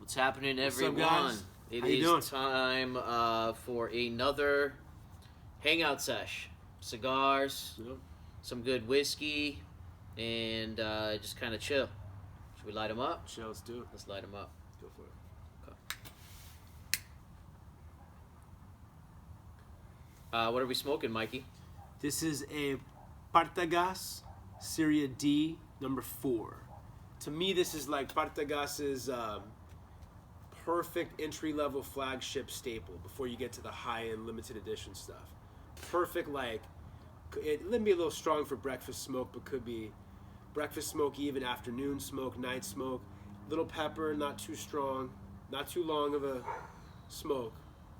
What's happening, everyone? What's up, guys? It How you doing? is time for another Hangout sesh. Cigars, some good whiskey, and just kind of chill. Should we light them up? Chill, let's do it. Let's light them up. Go for it. What are we smoking, Mikey? This is a Partagas Serie D number 4. To me, this is like Partagas's perfect entry-level flagship staple before you get to the high-end limited edition stuff. Perfect, like, it may be a little strong for breakfast smoke, but could be breakfast smoke, even afternoon smoke, night smoke. Little pepper, not too strong, not too long of a smoke.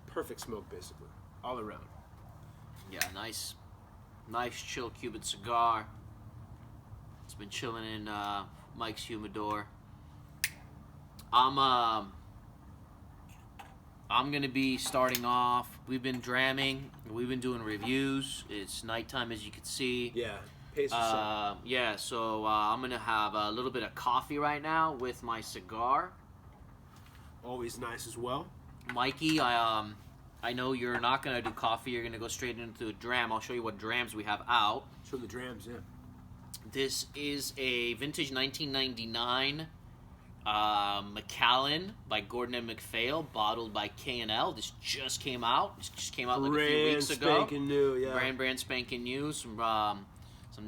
Perfect smoke, basically, all around. Yeah, nice chill Cuban cigar. It's been chilling in Mike's humidor. I'm gonna be starting off. We've been dramming. We've been doing reviews. It's nighttime, as you can see. Yeah, pace yourself. Yeah. So I'm gonna have a little bit of coffee right now with my cigar. Always nice as well. Mikey, I know you're not gonna do coffee. You're gonna go straight into a dram. I'll show you what drams we have out. Show the drams, yeah. This is a vintage 1999 Macallan by Gordon and MacPhail, bottled by K&L. This just came out. This just came out like a few weeks ago. Brand spanking new, yeah. Brand spanking new. Some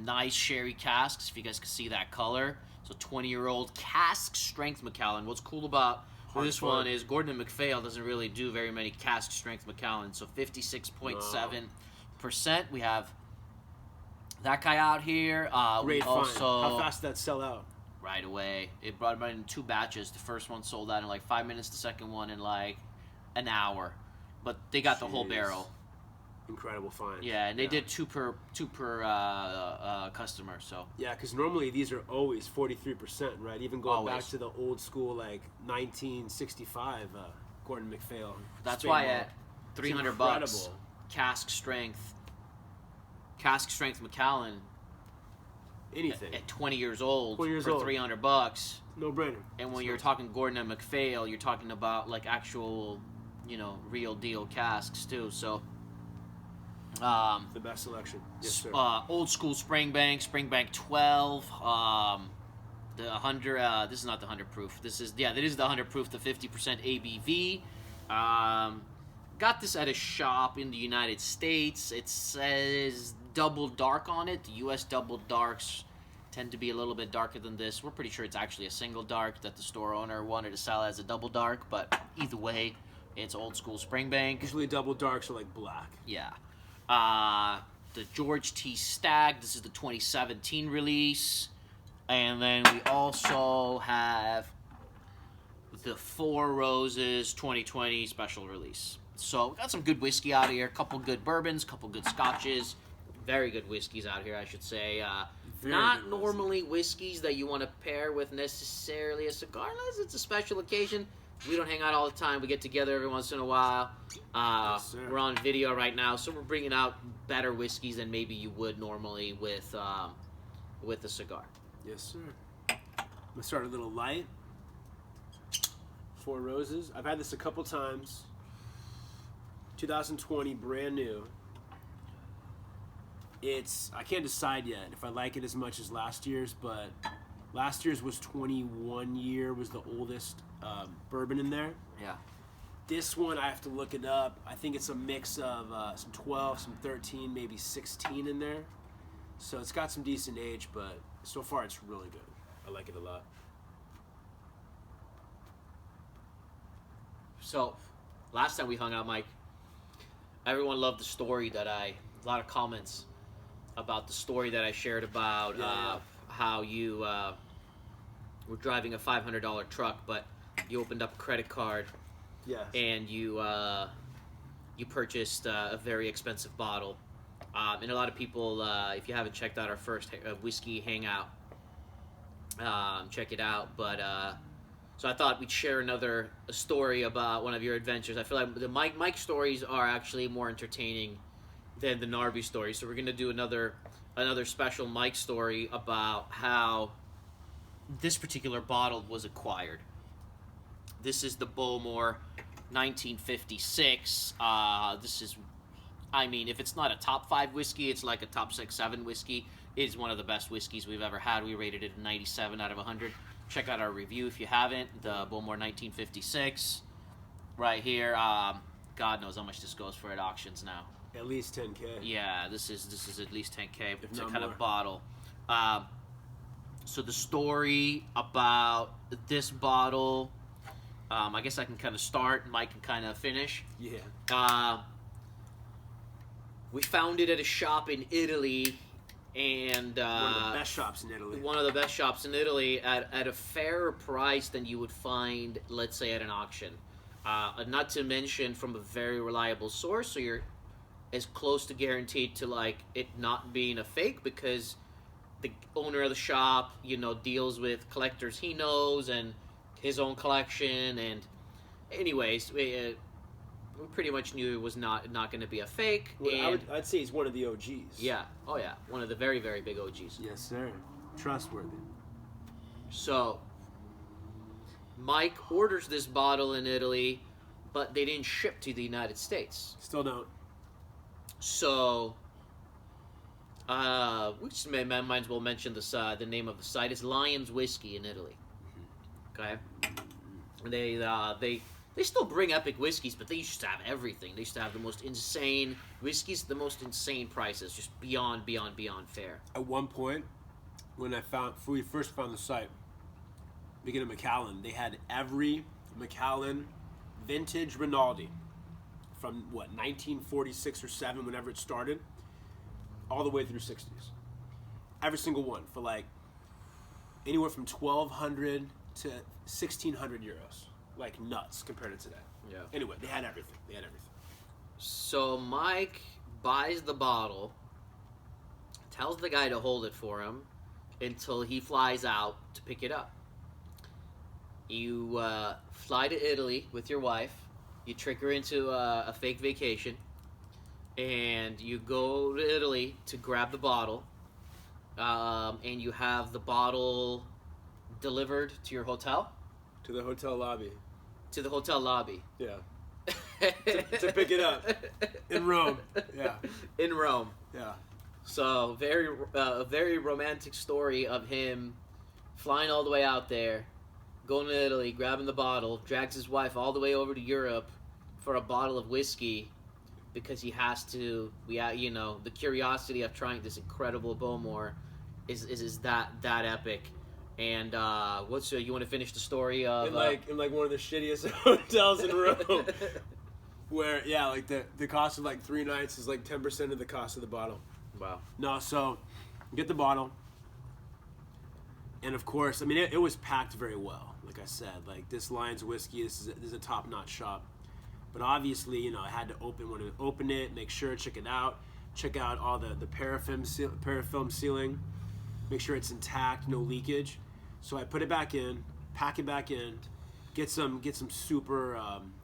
nice sherry casks, if you guys can see that color. So 20-year-old cask strength Macallan. What's cool about this one is Gordon and MacPhail doesn't really do very many cask strength Macallan. So 56.7%. We have that guy out here. Great also, find. How fast did that sell out? Right away. It brought them in 2 batches. The first one sold out in like 5 minutes. The second one in like an hour. But they got the whole barrel. Incredible find. Yeah, and they did two per customer. So yeah, because normally these are always 43%, right? Even going back to the old school like 1965 Gordon MacPhail. That's why at $300, cask strength Macallan. Anything at 20 years old for old. $300, no brainer. And when you're talking Gordon and MacPhail, you're talking about like actual, real deal casks too. So, the best selection. Yes, sir. Old school Springbank 12. The 100. This is not the 100 proof. That is the 100 proof. The 50% ABV. Got this at a shop in the United States. It says double dark on it. The U.S. double darks tend to be a little bit darker than this. We're pretty sure it's actually a single dark that the store owner wanted to sell as a double dark, but either way, it's old school Springbank. Usually double darks are like black. Yeah. The George T. Stagg. This is the 2017 release. And then we also have the Four Roses 2020 special release. So we got some good whiskey out here. A couple good bourbons, couple good scotches. Very good whiskeys out here, I should say. Not normally whiskeys that you want to pair with necessarily a cigar, unless it's a special occasion. We don't hang out all the time. We get together every once in a while. Yes, we're on video right now, so we're bringing out better whiskeys than maybe you would normally with a cigar. Yes, sir. I'm gonna start a little light. Four Roses. I've had this a couple times. 2020, brand new. I can't decide yet if I like it as much as last year's, but last year's was 21 year, was the oldest bourbon in there. Yeah. This one, I have to look it up. I think it's a mix of some 12, some 13, maybe 16 in there. So it's got some decent age, but so far it's really good. I like it a lot. So, last time we hung out, Mike, everyone loved the story a lot of comments about the story that I shared about how you were driving a $500 truck, but you opened up a credit card, and you purchased a very expensive bottle. And a lot of people, if you haven't checked out our first Whiskey Hangout, check it out. But so I thought we'd share a story about one of your adventures. I feel like the Mike stories are actually more entertaining than the Narby story. So we're gonna do another special Mike story about how this particular bottle was acquired. This is the Bowmore 1956. This is, I mean, if it's not a top 5 whiskey, it's like a top 6, 7 whiskey. It is one of the best whiskeys we've ever had. We rated it a 97 out of 100. Check out our review if you haven't. The Bowmore 1956 right here. God knows how much this goes for at auctions now. At least 10K. Yeah, this is at least 10K. If It's a not kind more. of bottle. So the story about this bottle, I guess I can kind of start. Mike can kind of finish. Yeah. We found it at a shop in Italy, and One of the best shops in Italy. one of the best shops in Italy at a fairer price than you would find, let's say, at an auction. Not to mention from a very reliable source, so you're as close to guaranteed to like it not being a fake, because the owner of the shop, you know, deals with collectors he knows and his own collection. And anyways, we pretty much knew it was not going to be a fake. Well, And I'd say he's one of the OGs. yeah, oh yeah, one of the very, very big OGs. Yes, sir. Trustworthy. So Mike orders this bottle in Italy, but they didn't ship to the United States. Still don't. So, we just might as well mention the name of the site. It's Lion's Whiskey in Italy. Okay, they still bring epic whiskeys, but they used to have everything. They used to have the most insane whiskeys, the most insane prices, just beyond fair. At one point, when we first found the site, beginning of Macallan, they had every Macallan vintage Rinaldi from 1946 or 7, whenever it started, all the way through 60s. Every single one for like anywhere from 1,200 to 1,600 euros, like nuts compared to today. Yeah. Anyway, they had everything. So Mike buys the bottle, tells the guy to hold it for him until he flies out to pick it up. You fly to Italy with your wife. You trick her into a fake vacation, and you go to Italy to grab the bottle, and you have the bottle delivered to your hotel. To the hotel lobby. To the hotel lobby. Yeah. to pick it up in Rome. Yeah. In Rome. Yeah. So a very romantic story of him flying all the way out there, going to Italy, grabbing the bottle, drags his wife all the way over to Europe for a bottle of whiskey because he has to. You know, the curiosity of trying this incredible Bowmore is that epic. And you want to finish the story of in like one of the shittiest hotels in Rome, where like the cost of like 3 nights is like 10% of the cost of the bottle. Wow. No, so get the bottle, and of course, I mean it was packed very well. Like I said, like this Lion's Whiskey, this is a top-notch shop. But obviously, you know, I had to open it, make sure, check out all the parafilm sealing, make sure it's intact, no leakage. So I put it back in, pack it back in, get some super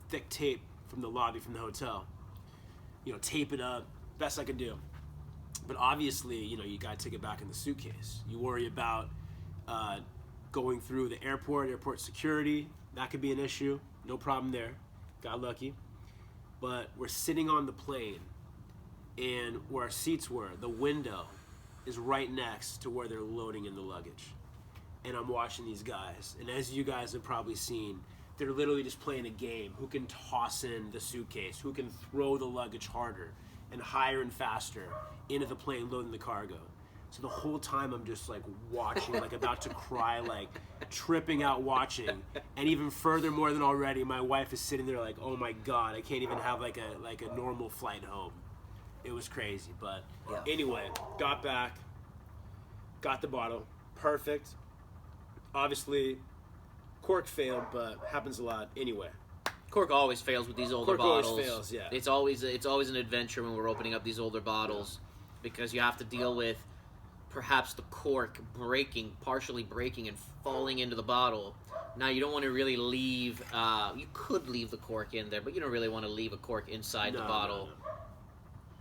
thick tape from the lobby from the hotel. You know, tape it up, best I could do. But obviously, you know, you gotta take it back in the suitcase. You worry about going through the airport security. That could be an issue. No problem there. Got lucky. But we're sitting on the plane, and where our seats were, the window is right next to where they're loading in the luggage. And I'm watching these guys, and as you guys have probably seen, they're literally just playing a game. Who can toss in the suitcase? Who can throw the luggage harder and higher and faster into the plane, loading the cargo? So the whole time I'm just like watching, like about to cry, like tripping out watching. And even furthermore than already, my wife is sitting there like, oh my God, I can't even have like a normal flight home. It was crazy. But anyway, got back, got the bottle, perfect. Obviously, cork failed, but happens a lot anyway. Cork always fails with these older Cork bottles. always fails, yeah. It's always an adventure when we're opening up these older bottles, because you have to deal with perhaps the cork partially breaking and falling into the bottle. Now you don't want to really leave. You could leave the cork in there, but you don't really want to leave a cork inside the bottle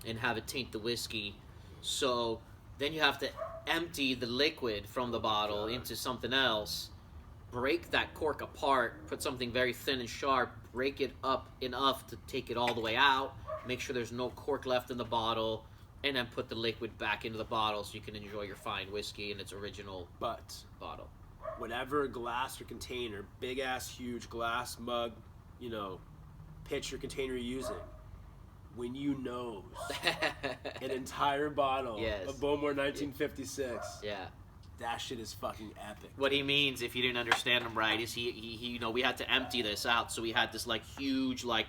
and have it taint the whiskey. So then you have to empty the liquid from the bottle into something else, break that cork apart, put something very thin and sharp, break it up enough to take it all the way out, make sure there's no cork left in the bottle, and then put the liquid back into the bottle so you can enjoy your fine whiskey in its original bottle. Whatever glass or container, big ass huge glass, mug, you know, pitch or container you're using, when you nose an entire bottle of Bowmore 1956, that shit is fucking epic. What he means, if you didn't understand him right, is he you know, we had to empty this out, so we had this like huge like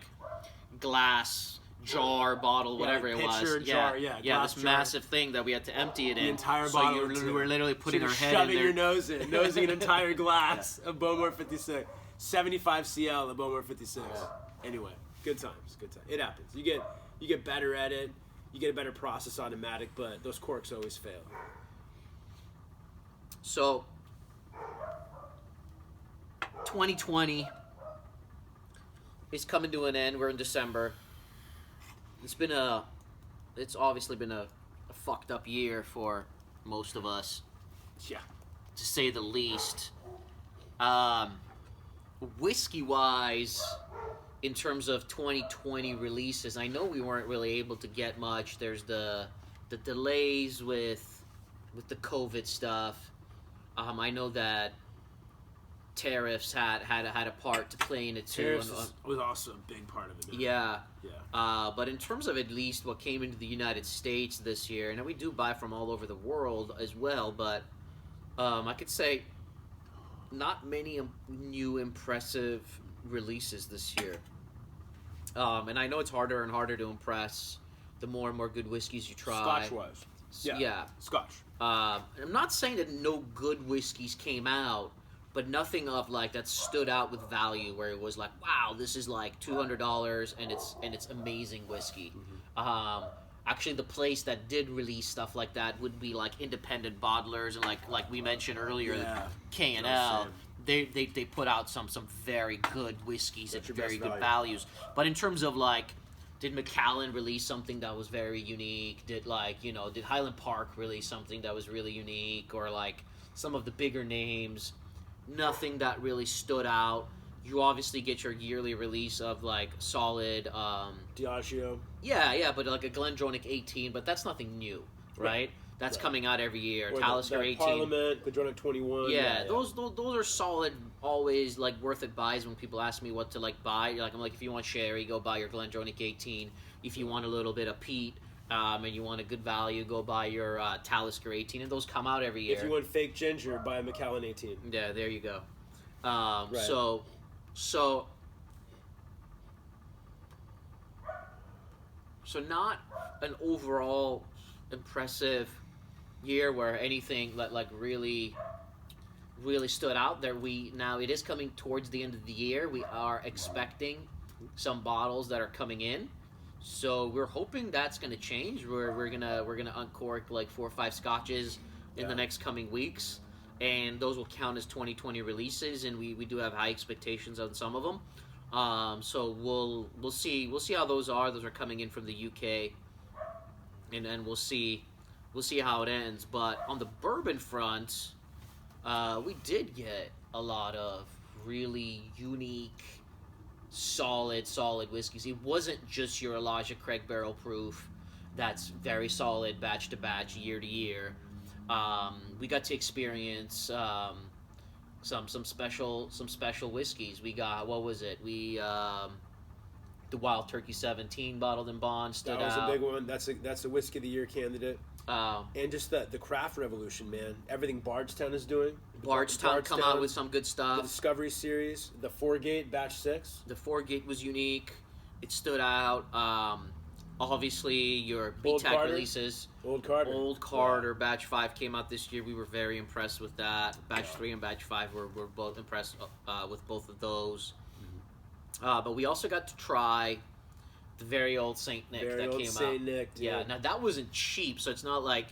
glass jar bottle, whatever it was. Jar, this jar. massive thing that we had to empty it in. The entire bottle. So you were literally putting our head shoving in there. your nose in, nosing an entire glass of Bowmore 56, 75 CL of Bowmore 56. Anyway, good times, good times. It happens. You get better at it. You get a better process automatic, but those corks always fail. So, 2020 is coming to an end. We're in December. It's obviously been a fucked up year for most of us. Yeah. To say the least. Whiskey-wise, in terms of 2020 releases, I know we weren't really able to get much. There's the delays with the COVID stuff. I know that tariffs had a part to play in it too. Tariffs was also a big part of it. Man. Yeah. But in terms of at least what came into the United States this year, and we do buy from all over the world as well, but I could say not many new impressive releases this year. And I know it's harder and harder to impress the more and more good whiskeys you try. Scotch-wise. Yeah. Scotch. I'm not saying that no good whiskeys came out, but nothing of like that stood out with value where it was like, wow, this is like $200 and it's amazing whiskey. Actually, the place that did release stuff like that would be like independent bottlers, and like we mentioned earlier, K&L. They put out some very good whiskeys at very good values. But in terms of like, did Macallan release something that was very unique? Did Highland Park release something that was really unique? Or like some of the bigger names, nothing that really stood out. You obviously get your yearly release of like solid Diageo. Yeah, but like a Glendronach 18, but that's nothing new, right? That's coming out every year. Or Talisker 18. Parliament, Glendronach 21. Yeah, those are solid, always like worth it buys when people ask me what to like buy. I'm like, if you want sherry, go buy your Glendronach 18. If you want a little bit of peat and you want a good value, go buy your Talisker 18. And those come out every year. If you want fake ginger, buy a Macallan 18. Yeah, there you go. Right. So not an overall impressive year where anything like really stood out there. Now it is coming towards the end of the year. We are expecting some bottles that are coming in, so we're hoping that's going to change. We're gonna uncork like 4 or 5 scotches in the next coming weeks, and those will count as 2020 releases, and we do have high expectations on some of them. So we'll see how those are. Those are coming in from the UK, and then we'll see how it ends. But on the bourbon front, we did get a lot of really unique, solid whiskeys. It wasn't just your Elijah Craig barrel proof. That's very solid, batch to batch, year to year. We got to experience some special whiskeys. We got, what was it? The Wild Turkey 17 bottled in bond stood out. That was a big one. That's a whiskey of the year candidate. And just the craft revolution, man. Everything Bardstown is doing. Bardstown come out with some good stuff. The Discovery series, the 4-Gate batch 6. The 4-Gate was unique. It stood out. Obviously, your BTAC releases. Old Carter. Batch 5 came out this year. We were very impressed with that. Batch 3 and Batch 5 were both impressed with both of those. But we also got to try the very old Saint Nick that came out. Saint Nick, dude. Yeah, now that wasn't cheap, so it's not like,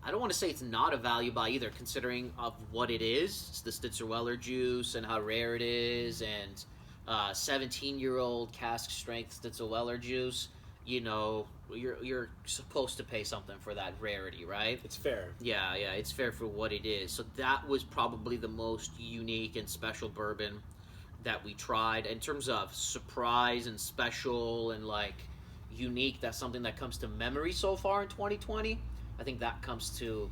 I don't want to say it's not a value buy either, considering of what it is. It's the Stitzer Weller juice and how rare it is, and 17-year-old cask strength Stitzer Weller juice. you know, you're supposed to pay something for that rarity, right? It's fair. Yeah, it's fair for what it is. So that was probably the most unique and special bourbon that we tried in terms of surprise and special and like unique. That's something that comes to memory so far in 2020. I think that comes to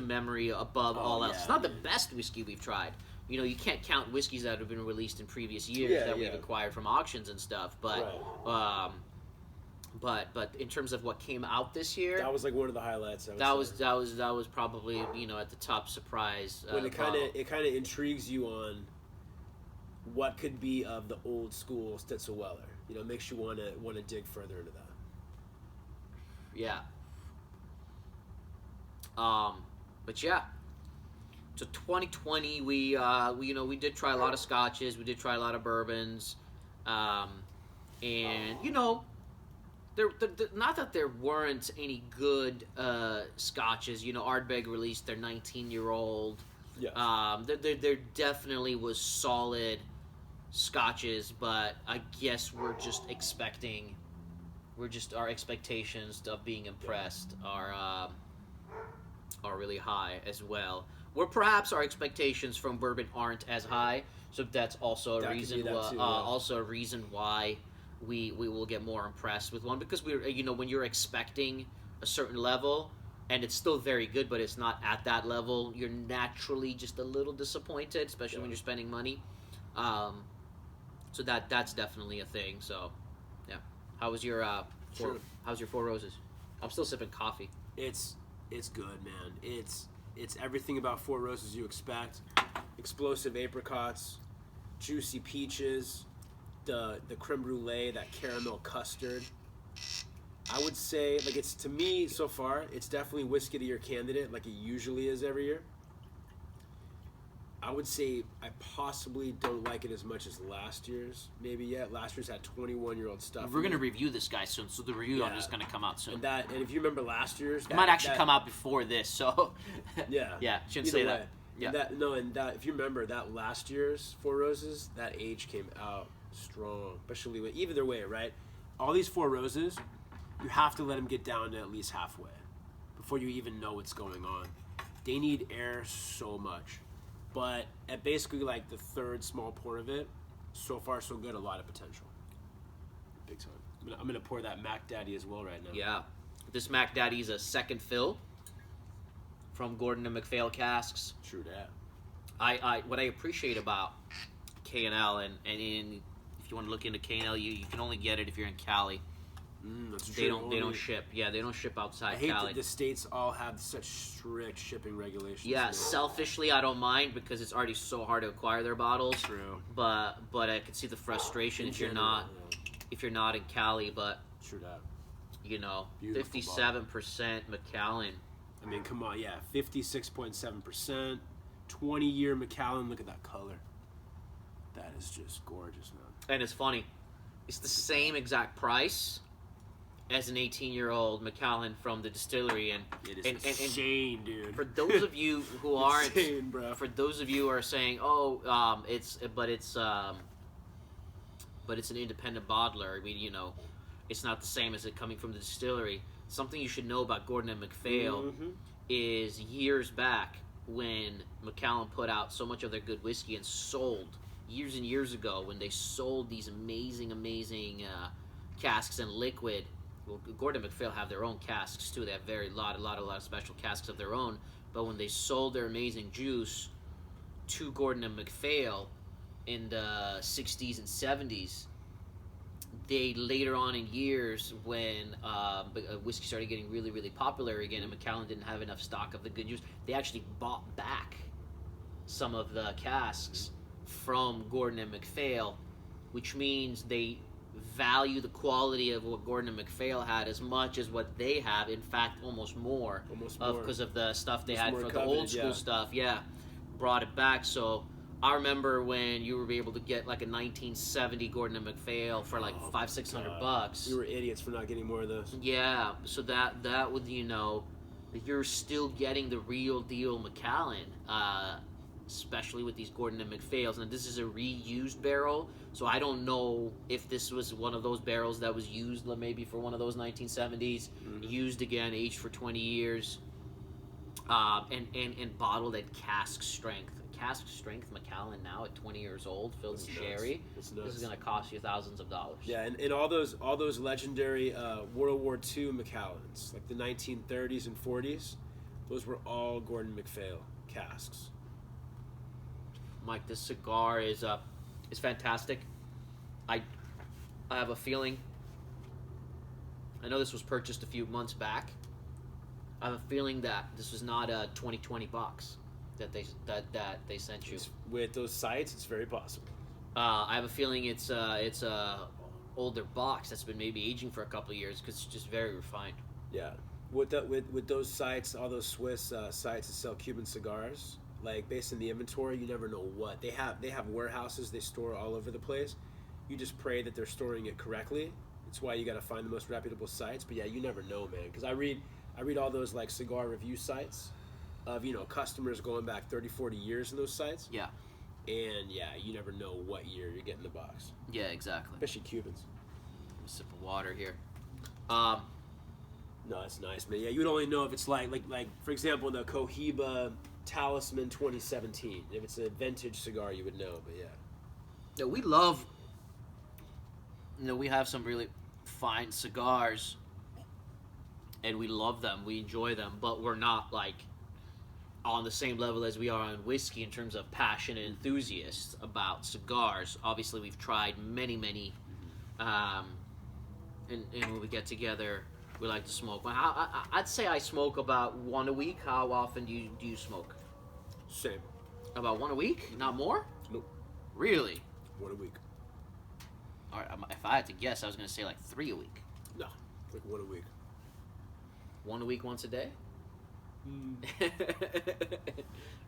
memory above all else. Yeah, It's not the best whiskey we've tried. You know, you can't count whiskeys that have been released in previous years that we've acquired from auctions and stuff. But but in terms of what came out this year, That was like one of the highlights. that was probably, you know, at the top surprise. When it kind of intrigues you on what could be of the old school Stitzelweller. You know, it makes you want to dig further into that. Yeah. But yeah. So 2020, we you know, we did try a lot of scotches, we did try a lot of bourbons, and you know, there not that there weren't any good scotches. You know, Ardbeg released their 19-year-old. Yeah. There definitely was solid scotches, but I guess we're just our expectations of being impressed are really high as well. Where perhaps our expectations from bourbon aren't as high, so that's also a reason. Also a reason why we will get more impressed with one, because you know, when you're expecting a certain level and it's still very good, but it's not at that level, you're naturally just a little disappointed, especially when you're spending money. So that's definitely a thing. So, yeah. How was your how's your Four Roses? I'm still sipping coffee. It's good, man. It's everything about Four Roses you expect. Explosive apricots, juicy peaches, the creme brulee, that caramel custard. I would say, like, it's, to me so far, it's definitely whiskey of the year candidate, like it usually is every year. I would say I possibly don't like it as much as last year's, maybe yet. Last year's had 21-year-old stuff. We're going to review this guy soon, so the review on this is going to come out soon. And if you remember last year's... It might actually come out before this, so... Yeah. Yeah, shouldn't say that. Yeah. If you remember that last year's Four Roses, that age came out strong. Especially either way, right? All these Four Roses, you have to let them get down to at least halfway before you even know what's going on. They need air so much. But at basically like the third small pour of it, so far so good, a lot of potential. Big time. I'm gonna pour that Mac Daddy as well right now. Yeah, this Mac Daddy's a second fill from Gordon and MacPhail casks. True that. What I appreciate about K&L and if you want to look into K&L, you can only get it if you're in Cali. That's They true. don't ship. Yeah, they don't ship outside I hate Cali. that the states all have such strict shipping regulations. Yeah, man. selfishly, I don't mind because it's already so hard to acquire their bottles. True. But I can see the frustration if you're not in Cali. But True that. you know, Beautiful 57% Macallan. I mean, come on, 56.7%, 20-year Macallan. Look at that color. That is just gorgeous, man. And it's funny, it's the same exact price as an 18-year-old Macallan from the distillery, and It is insane, dude. for those of you who aren't, insane, bro. for those of you who are saying, it's an independent bottler. I mean, you know, it's not the same as it coming from the distillery. Something you should know about Gordon and MacPhail is years back when Macallan put out so much of their good whiskey and sold years and years ago when they sold these amazing casks and liquid. Well, Gordon and MacPhail have their own casks too. They have a lot of special casks of their own. But when they sold their amazing juice to Gordon and MacPhail in the 60s and 70s, they later on in years, when whiskey started getting really, really popular again, and Macallan didn't have enough stock of the good juice, they actually bought back some of the casks from Gordon and MacPhail, which means they value the quality of what Gordon and MacPhail had as much as what they have. In fact, almost more. Because of the stuff they had for the old school stuff. Yeah, brought it back. So I remember when you were able to get like a 1970 Gordon and MacPhail for like $500-600. We were idiots for not getting more of those. Yeah, so that would, you know, you're still getting the real deal Macallan. especially with these Gordon and MacPhails. And this is a reused barrel, so I don't know if this was one of those barrels that was used maybe for one of those 1970s, used again, aged for 20 years, and bottled at cask strength. Cask strength Macallan now at 20 years old, filled with sherry. This is going to cost you thousands of dollars. Yeah, and all those legendary World War II Macallans, like the 1930s and 40s, those were all Gordon MacPhail casks. Mike, this cigar is fantastic. I have a feeling. I know this was purchased a few months back. I have a feeling that this was not a 2020 box that they sent you. With those sights, it's very possible. I have a feeling it's a older box that's been maybe aging for a couple of years because it's just very refined. Yeah, with those sites, all those Swiss sites that sell Cuban cigars, like based on the inventory, you never know what they have. They have warehouses they store all over the place. You just pray that they're storing it correctly. That's why you got to find the most reputable sites. But yeah, you never know, man. Because I read all those like cigar review sites of, you know, customers going back 30, 40 years in those sites. Yeah. And yeah, you never know what year you're getting the box. Yeah, exactly. Especially Cubans. A sip of water here. No, that's nice, man. Yeah, you'd only know if it's like for example, the Cohiba Talisman 2017. If it's a vintage cigar, you would know. But yeah. Yeah, we love. You know, we have some really fine cigars, and we love them. We enjoy them, but we're not like on the same level as we are on whiskey in terms of passion and enthusiasts about cigars. Obviously, we've tried many, and when we get together, we like to smoke. I'd say I smoke about one a week. How often do you smoke? Same. About one a week? Not more? Nope. Really? One a week. All right. If I had to guess, I was going to say like 3 a week. No, like one a week. One a week, once a day?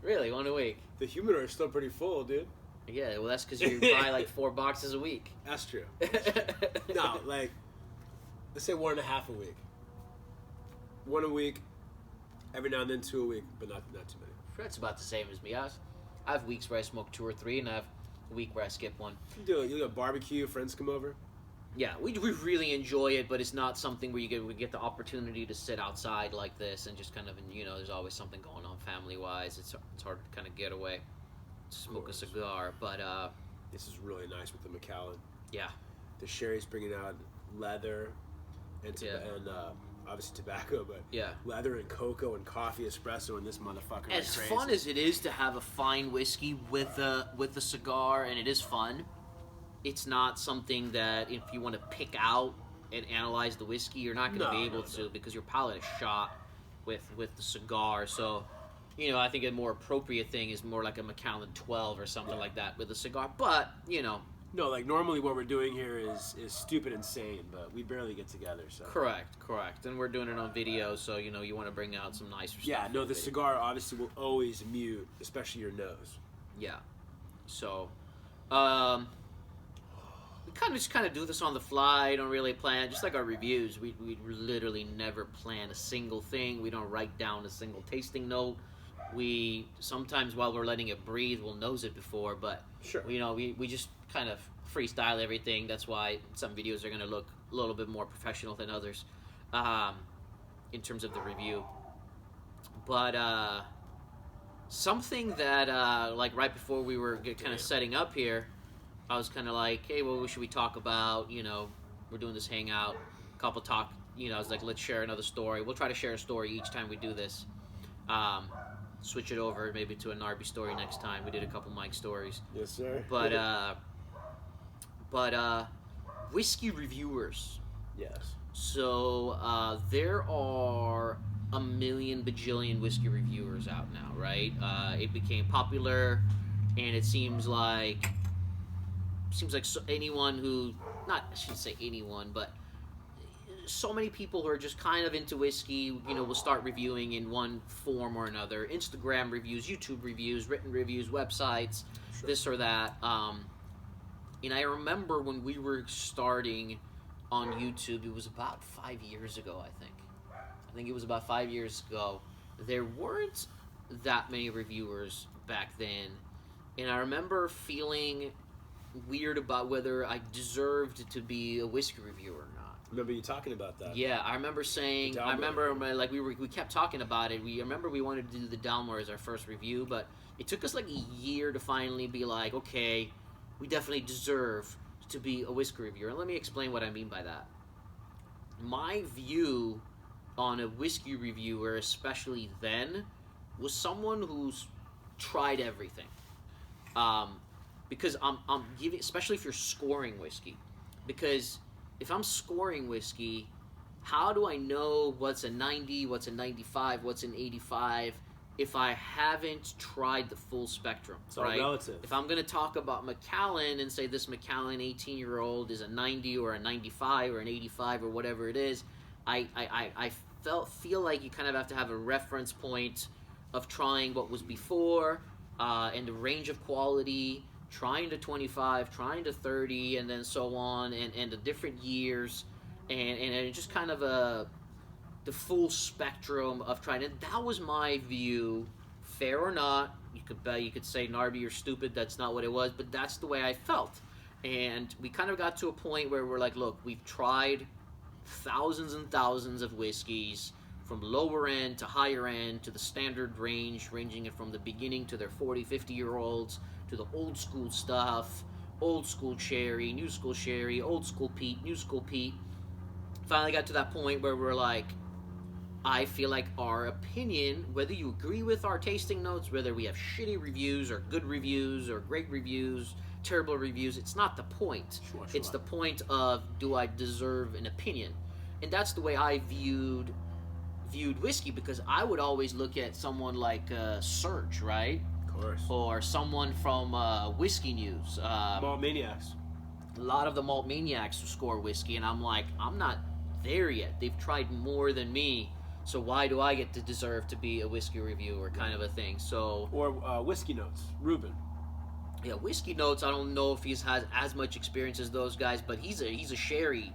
Really, one a week? The humidor is still pretty full, dude. Yeah, well, that's because you buy like 4 boxes a week. That's true. No, like, let's say 1.5 a week. One a week, every now and then 2 a week, but not too many. That's about the same as me. I have weeks where I smoke 2 or 3, and I have a week where I skip one. You do it. You do a barbecue, friends come over. Yeah, we really enjoy it, but it's not something where we get the opportunity to sit outside like this and just kind of, you know, there's always something going on family-wise. It's hard to kind of get away, smoke a cigar, but this is really nice with the Macallan. Yeah. The sherry's bringing out leather and obviously tobacco, but yeah, leather and cocoa and coffee espresso in this motherfucker. As fun as it is to have a fine whiskey with the cigar, and it is fun, it's not something that if you want to pick out and analyze the whiskey, you're not going to be able to because your palate is shot with the cigar. So, you know, I think a more appropriate thing is more like a Macallan 12 or something like that with a cigar. But, you know. No, like normally what we're doing here is stupid insane, but we barely get together. So Correct. And we're doing it on video, so, you know, you want to bring out some nicer stuff. Yeah, no, the cigar obviously will always mute, especially your nose. Yeah. So, we kind of do this on the fly. Don't really plan. Just like our reviews, we literally never plan a single thing. We don't write down a single tasting note. We sometimes while we're letting it breathe, we'll nose it before, but sure, you know, we just kind of freestyle everything. That's why some videos are going to look a little bit more professional than others, in terms of the review. But something that like right before we were kind of setting up here, I was kind of like, hey, well, what should we talk about? You know, we're doing this hangout. Couple talk. You know, I was like, let's share another story. We'll try to share a story each time we do this. Switch it over maybe to a Narby story next time. We did a couple Mike stories. Yes, sir. But Whisky Reviewers. Yes. So there are a million bajillion whiskey reviewers out now, right? It became popular, and it seems like anyone who, not I shouldn't say anyone, but so many people who are just kind of into whiskey, you know, will start reviewing in one form or another. Instagram reviews, YouTube reviews, written reviews, websites, sure, this or that. And I remember when we were starting on YouTube, it was about 5 years ago, I think. I think it was about 5 years ago. There weren't that many reviewers back then, and I remember feeling weird about whether I deserved to be a whiskey reviewer or not. Remember you talking about that? Yeah, I remember saying. I remember like we kept talking about it. I remember we wanted to do the Bowmore as our first review, but it took us like a year to finally be like, okay, we definitely deserve to be a whiskey reviewer. And let me explain what I mean by that. My view on a whiskey reviewer, especially then, was someone who's tried everything. Because I'm giving, especially if you're scoring whiskey, because if I'm scoring whiskey, how do I know what's a 90, what's a 95, what's an 85 if I haven't tried the full spectrum? It's all relative. If I'm going to talk about Macallan and say this Macallan 18-year-old is a 90 or a 95 or an 85 or whatever it is, I feel like you kind of have to have a reference point of trying what was before and the range of quality, trying to 25, trying to 30, and then so on, and the different years, and just kind of the full spectrum of trying. And that was my view, fair or not. You could say, Narby, you're stupid, that's not what it was, but that's the way I felt. And we kind of got to a point where we're like, look, we've tried thousands and thousands of whiskeys, from lower end to higher end to the standard range, ranging it from the beginning to their 40, 50-year-olds, to the old school stuff, old school sherry, new school sherry, old school peat, new school peat. Finally got to that point where we're like, I feel like our opinion, whether you agree with our tasting notes, whether we have shitty reviews or good reviews or great reviews, terrible reviews, it's not the point. Sure. It's the point of, do I deserve an opinion? And that's the way I viewed whiskey, because I would always look at someone like Serge, right? Of course. Or someone from Whiskey News. Malt Maniacs. A lot of the Malt Maniacs score whiskey, and I'm like, I'm not there yet. They've tried more than me, so why do I get to deserve to be a whiskey reviewer, kind of a thing. So, or Whiskey Notes, Ruben. Yeah, Whiskey Notes, I don't know if he's has as much experience as those guys, but he's a sherry,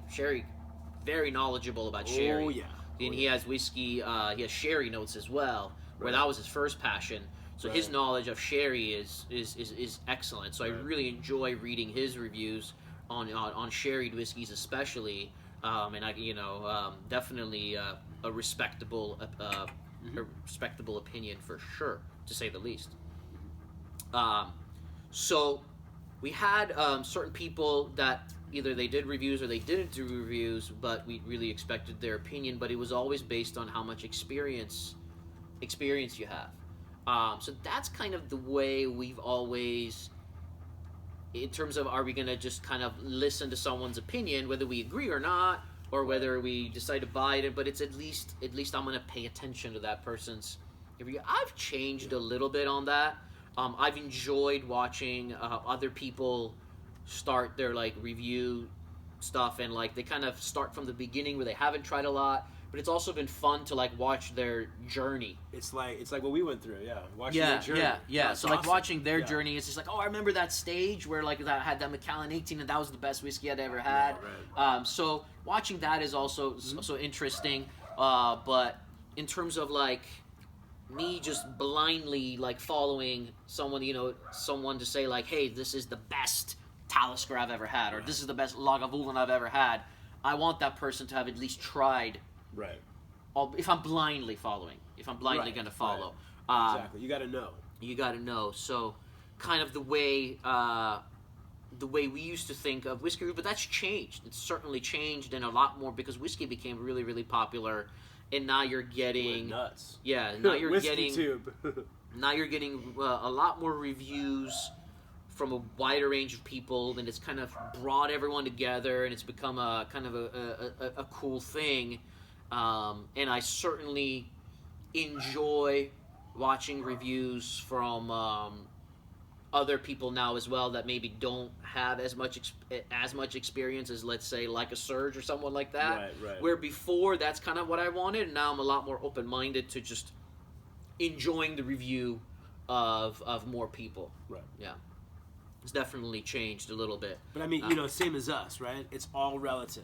very knowledgeable about sherry. Oh, yeah. And he has whiskey, he has sherry notes as well, where that was his first passion. So his knowledge of sherry is excellent. So I really enjoy reading his reviews on sherried whiskeys, especially. And I, definitely a respectable opinion for sure, to say the least. So we had certain people that either they did reviews or they didn't do reviews, but we really expected their opinion. But it was always based on how much experience you have. So that's kind of the way we've always, in terms of, are we going to just kind of listen to someone's opinion, whether we agree or not, or whether we decide to buy it, but it's at least I'm going to pay attention to that person's review. I've changed a little bit on that. I've enjoyed watching other people start their review stuff, and they kind of start from the beginning where they haven't tried a lot, but it's also been fun to watch their journey. It's like what we went through, watching their journey. So awesome. Watching their journey, it's just I remember that stage where that had that Macallan 18 and that was the best whiskey I'd ever had. Right. So watching that is also interesting, but in terms of me just blindly following someone, someone to say hey, this is the best Talisker I've ever had, or this is the best Lagavulin I've ever had. I want that person to have at least tried. Right. If I'm blindly following, if I'm blindly going to follow. Right. Exactly. You got to know. You got to know. So, kind of the way we used to think of whiskey, but that's changed. It's certainly changed, and a lot more, because whiskey became really, really popular, and now you're getting nuts. Yeah. Now you're Whiskey getting tube. now you're getting a lot more reviews from a wider range of people, and it's kind of brought everyone together, and it's become a kind of a cool thing. And I certainly enjoy watching reviews from other people now as well that maybe don't have as much experience as, let's say, like a Serge or someone like that. Right. Where before that's kind of what I wanted, and now I'm a lot more open-minded to just enjoying the review of more people. Right. Yeah. It's definitely changed a little bit. But I mean, same as us, right? It's all relative.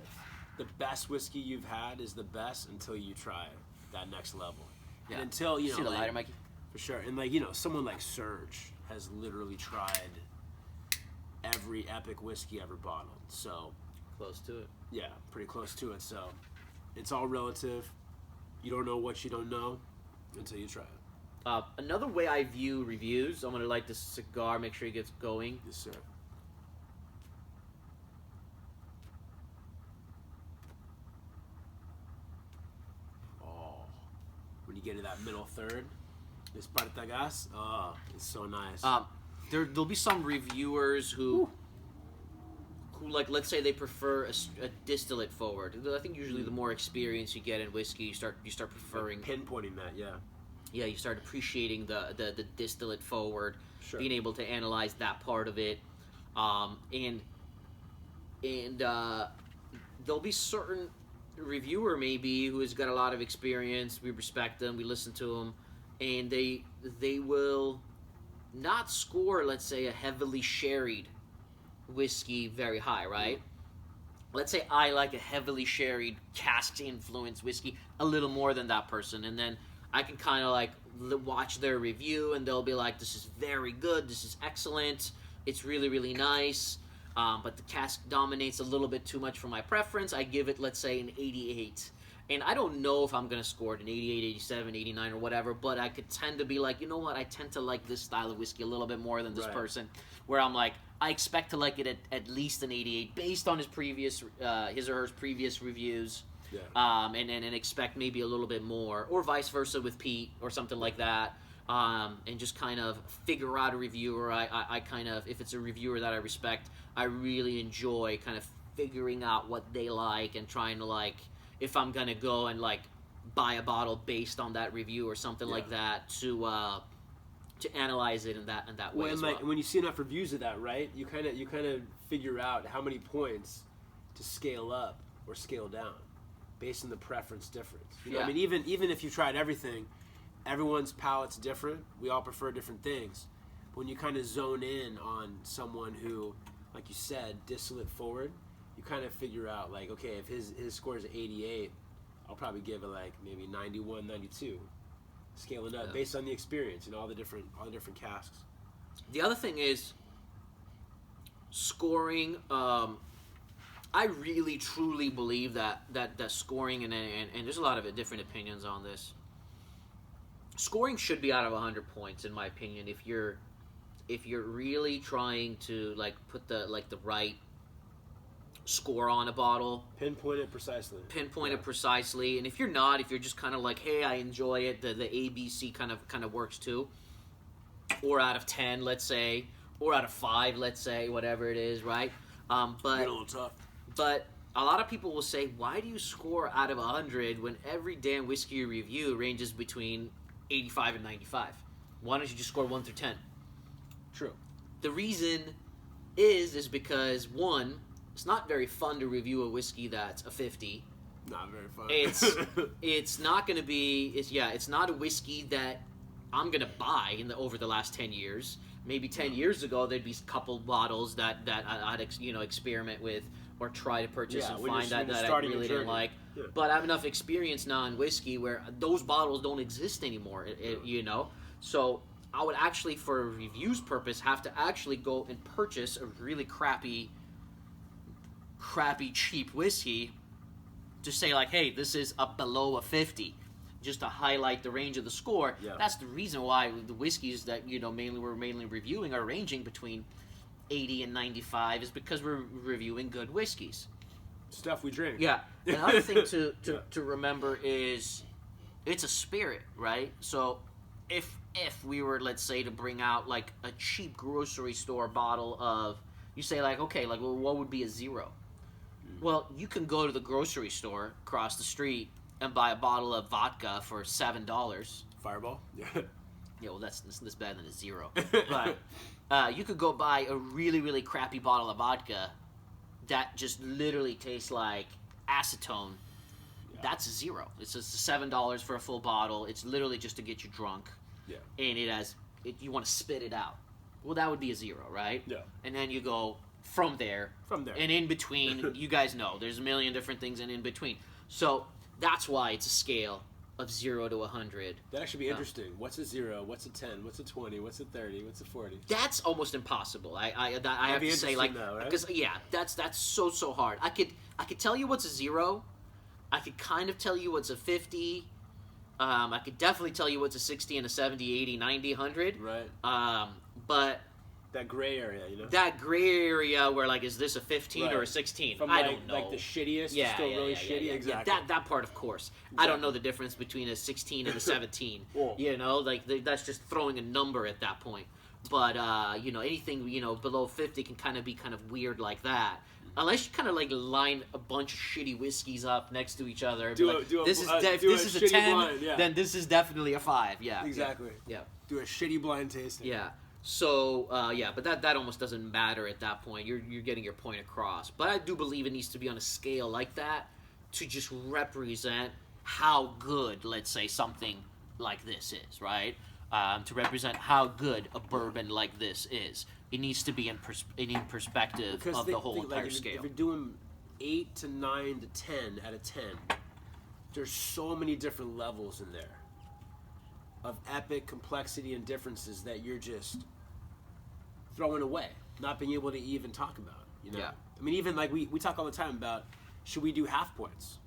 The best whiskey you've had is the best until you try that next level. Yeah. And until, See the lighter, Mikey? For sure. And like, someone like Serge has literally tried every epic whiskey ever bottled. So Close to it. yeah, pretty close to it. So it's all relative. You don't know what you don't know until you try it. Another way I view reviews, I'm going to light this cigar, make sure he gets going. Yes, sir. Oh, when you get to that middle third, this Partagas, oh, it's so nice. There'll be some reviewers who like, let's say they prefer a distillate forward. I think usually the more experience you get in whiskey, you start preferring Pinpointing that, yeah. Yeah, you start appreciating the distillate forward, Sure. being able to analyze that part of it, and there'll be certain reviewer maybe who has got a lot of experience. We respect them, we listen to them, and they will not score, let's say, a heavily sherried whiskey very high, right? Let's say I like a heavily sherried, cask-influenced whiskey a little more than that person, and then I can kind of like watch their review, and they'll be like, "This is very good. This is excellent. It's really, really nice." But the cask dominates a little bit too much for my preference. I give it, let's say, an 88. And I don't know if I'm going to score it an 88, 87, 89, or whatever, but I could tend to be like, you know what, I tend to like this style of whiskey a little bit more than this Right. person, where I'm like, I expect to like it at least an 88 based on his or her previous reviews. Yeah. And expect maybe a little bit more, or vice versa with Pete or something like that, and just kind of figure out a reviewer. I kind of, if it's a reviewer that I respect, I really enjoy kind of figuring out what they like and trying to like, if I'm gonna go and like buy a bottle based on that review or something like that to analyze it in that way Well, as and like well. when you see enough reviews of that, right? You kind of figure out how many points to scale up or scale down based on the preference difference. You know, Yeah. I mean, even if you've tried everything, everyone's palate's different. We all prefer different things. But when you kind of zone in on someone who, like you said, distillate forward, you kind of figure out like, okay, if his score is 88, I'll probably give it like maybe 91, 92, scaling up based on the experience and all the different casks. The other thing is scoring. I really truly believe that scoring and there's a lot of different opinions on this. Scoring should be out of 100 points in my opinion if you're really trying to like put the right score on a bottle, Pinpoint it precisely. it precisely, and if you're not, if you're just kind of like, hey, I enjoy it, the ABC kind of works too, or out of 10, let's say, or out of 5, let's say, whatever it is, right? But Get a little tough. But a lot of people will say, why do you score out of 100 when every damn whiskey review ranges between 85 and 95? Why don't you just score 1 through 10? True. The reason is because, one, it's not very fun to review a whiskey that's a 50. Not very fun. It's not going to be, it's not a whiskey that I'm going to buy over the last 10 years. Maybe 10 years ago, there'd be a couple bottles that I'd experiment with or try to purchase and find that I really didn't like. Yeah. But I have enough experience now in whiskey where those bottles don't exist anymore, So I would actually, for a reviews purpose, have to actually go and purchase a really crappy, cheap whiskey to say, like, hey, this is below a 50. Just to highlight the range of the score. Yeah. That's the reason why the whiskeys that we're mainly reviewing are ranging between 80 and 95 is because we're reviewing good whiskeys. Stuff we drink. Yeah. Another thing to remember is it's a spirit, right? So if we were, let's say, to bring out like a cheap grocery store bottle of, you say like, okay, like, well, what would be a 0? Well, you can go to the grocery store across the street and buy a bottle of vodka for $7. Fireball. Yeah. Yeah, well, that's better than a 0. But you could go buy a really, really crappy bottle of vodka that just literally tastes like acetone. Yeah. That's a 0. It's just $7 for a full bottle. It's literally just to get you drunk. Yeah. And you want to spit it out. Well, that would be a 0, right? Yeah. And then you go from there. And in between, you guys know, there's a million different things in between. So that's why it's a scale. of 0 to 100. That'd actually be interesting. What's a 0? What's a 10? What's a 20? What's a 30? What's a 40? That's almost impossible. I have to say, like, because that's so hard. I could tell you what's a 0. I could kind of tell you what's a 50. I could definitely tell you what's a 60 and a 70, 80, 90, 100. Right. But that gray area, you know? That gray area where, like, is this a 15 or a 16? From, I don't know. Like the shittiest, still really shitty? Yeah, exactly. That part, of course. Exactly. I don't know the difference between a 16 and a 17. Well, you know, like, that's just throwing a number at that point. But, you know, anything, you know, below 50 can kind of be kind of weird like that. Unless you kind of, like, line a bunch of shitty whiskeys up next to each other. This is a 10, blind, then this is definitely a 5. Yeah. Exactly. Yeah. Do a shitty blind tasting. Yeah. So, but that almost doesn't matter at that point. You're getting your point across. But I do believe it needs to be on a scale like that to just represent how good, let's say, something like this is, right? To represent how good a bourbon like this is. It needs to be in perspective of the whole entire scale. If you're doing 8 to 9 to 10 out of 10, there's so many different levels in there of epic complexity and differences that you're just throwing away, not being able to even talk about, you know? Yeah. I mean, even like we talk all the time about, should we do half points?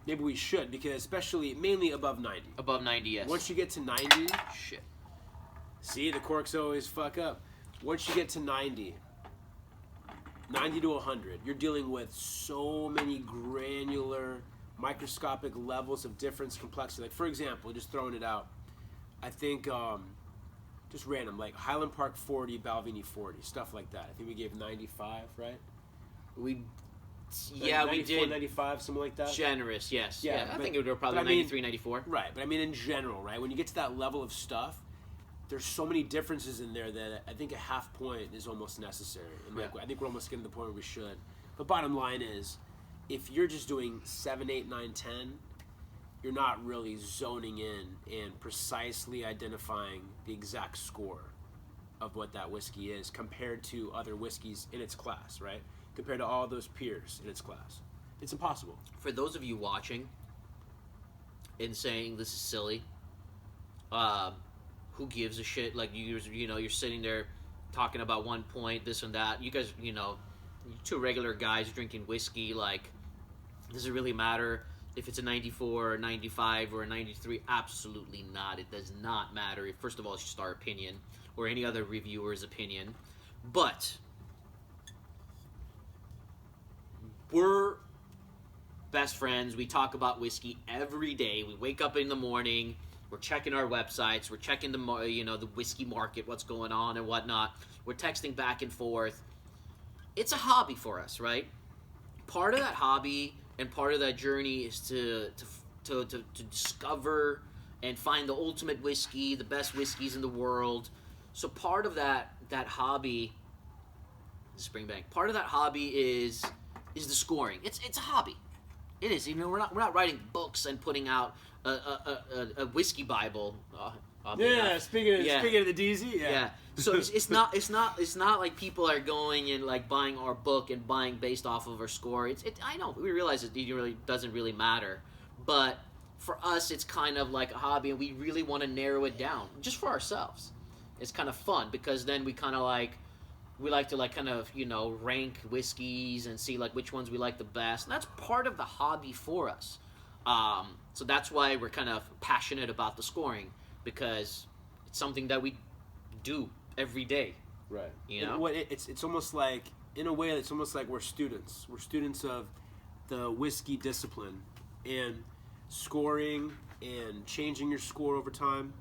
Maybe we should, because especially, mainly above 90. Above 90, yes. Once you get to 90... Shit. See, the corks always fuck up. Once you get to 90 to 100, you're dealing with so many granular, microscopic levels of difference, complexity. Like, for example, just throwing it out, I think, just random, like Highland Park 40, Balvenie 40, stuff like that. I think we gave 95, right? We 94, did. 95, something like that. Generous, yes. Yeah, I think it was probably but I mean, 93, 94. Right, but I mean in general, right? When you get to that level of stuff, there's so many differences in there that I think a half point is almost necessary. And like, I think we're almost getting to the point where we should. But bottom line is, if you're just doing 7, 8, 9, 10, you're not really zoning in and precisely identifying the exact score of what that whiskey is compared to other whiskeys in its class, right? Compared to all those peers in its class. It's impossible. For those of you watching and saying this is silly, who gives a shit? Like, you know, you're sitting there talking about 1 point, this and that. You guys, you know, two regular guys drinking whiskey, like, does it really matter if it's a 94 or 95 or a 93? Absolutely not. It does not matter. First of all, it's just our opinion or any other reviewer's opinion. But we're best friends. We talk about whiskey every day. We wake up in the morning. We're checking our websites. We're checking the whiskey market, what's going on and whatnot. We're texting back and forth. It's a hobby for us, right? Part of that hobby and part of that journey is to discover and find the ultimate whiskey, the best whiskeys in the world. So part of that hobby, Springbank. Part of that hobby is the scoring. It's a hobby. It is. You know, we're not writing books and putting out a whiskey Bible. Speaking of the DZ, yeah. So it's not like people are going and like buying our book and buying based off of our score. I know we realize it really doesn't really matter, but for us it's kind of like a hobby, and we really want to narrow it down just for ourselves. It's kind of fun because then we kind of like. We like to like kind of, you know, rank whiskeys and see like which ones we like the best. And that's part of the hobby for us. So that's why we're kind of passionate about the scoring, because it's something that we do every day. Right. You know? It's almost like, in a way, it's almost like we're students. We're students of the whiskey discipline, and scoring and changing your score over time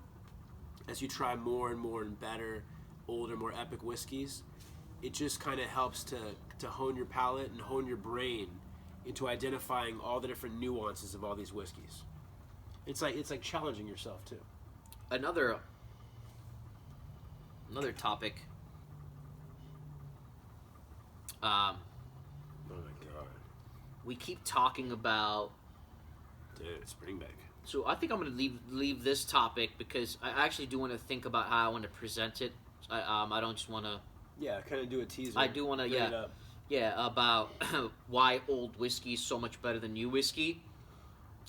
as you try more and more and better, older, more epic whiskeys. It just kind of helps to hone your palate and hone your brain into identifying all the different nuances of all these whiskeys. It's like challenging yourself too. Another topic. Oh my god. We keep talking about. Dude, Springbank. So I think I'm going to leave this topic because I actually do want to think about how I want to present it. I don't just want to. Yeah, kind of do a teaser. I do want to, about why old whiskey is so much better than new whiskey.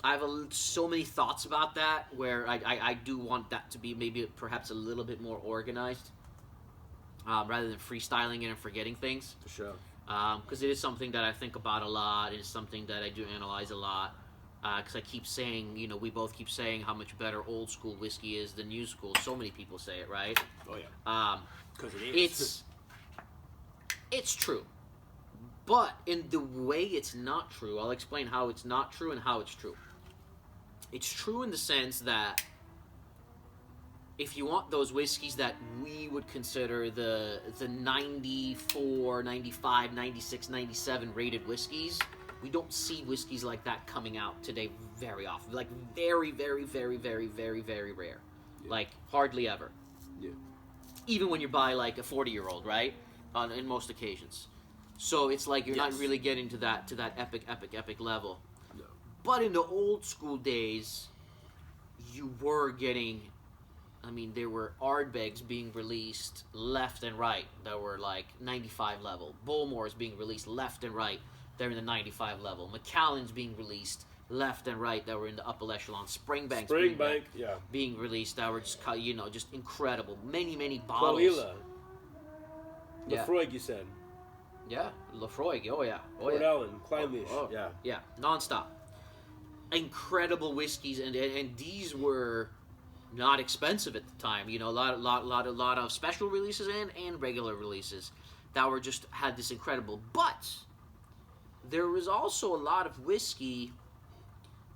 I have so many thoughts about that, where I do want that to be maybe perhaps a little bit more organized, rather than freestyling it and forgetting things. For sure. Because it is something that I think about a lot. It is something that I do analyze a lot. Because I keep saying, we both keep saying how much better old school whiskey is than new school. So many people say it, right? Oh yeah. Because it is. It's true. But in the way it's not true, I'll explain how it's not true and how it's true. It's true in the sense that if you want those whiskeys that we would consider the 94, 95, 96, 97 rated whiskeys, we don't see whiskeys like that coming out today very often. Like very, very, very, very, very, very rare. Yeah. Like hardly ever. Yeah. Even when you buy like a 40-year-old, right? In most occasions. So it's like you're not really getting to that epic level. No. But in the old school days, you were getting, there were Ardbegs being released left and right that were like 95 level. Bowmores being released left and right, they're in the 95 level. Macallan's being released left and right that were in the upper echelon. Springbanks being released that were just incredible. Many bottles. Kalila. Lefroy, you said. Yeah, Lefroy. Oh yeah. Port Ellen, Kleinleash. Yeah, nonstop. Incredible whiskeys, and these were not expensive at the time. A lot of special releases and regular releases that were just had this incredible. But there was also a lot of whiskey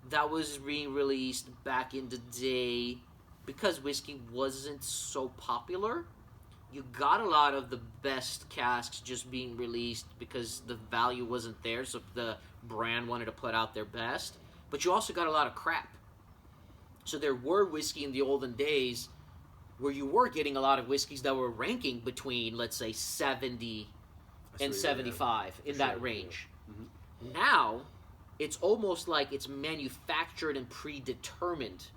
that was being released back in the day because whiskey wasn't so popular. You got a lot of the best casks just being released because the value wasn't there, so the brand wanted to put out their best. But you also got a lot of crap. So there were whiskey in the olden days where you were getting a lot of whiskeys that were ranking between, let's say, 70 and 75 in that range. Yeah. Mm-hmm. Now, it's almost like it's manufactured and predetermined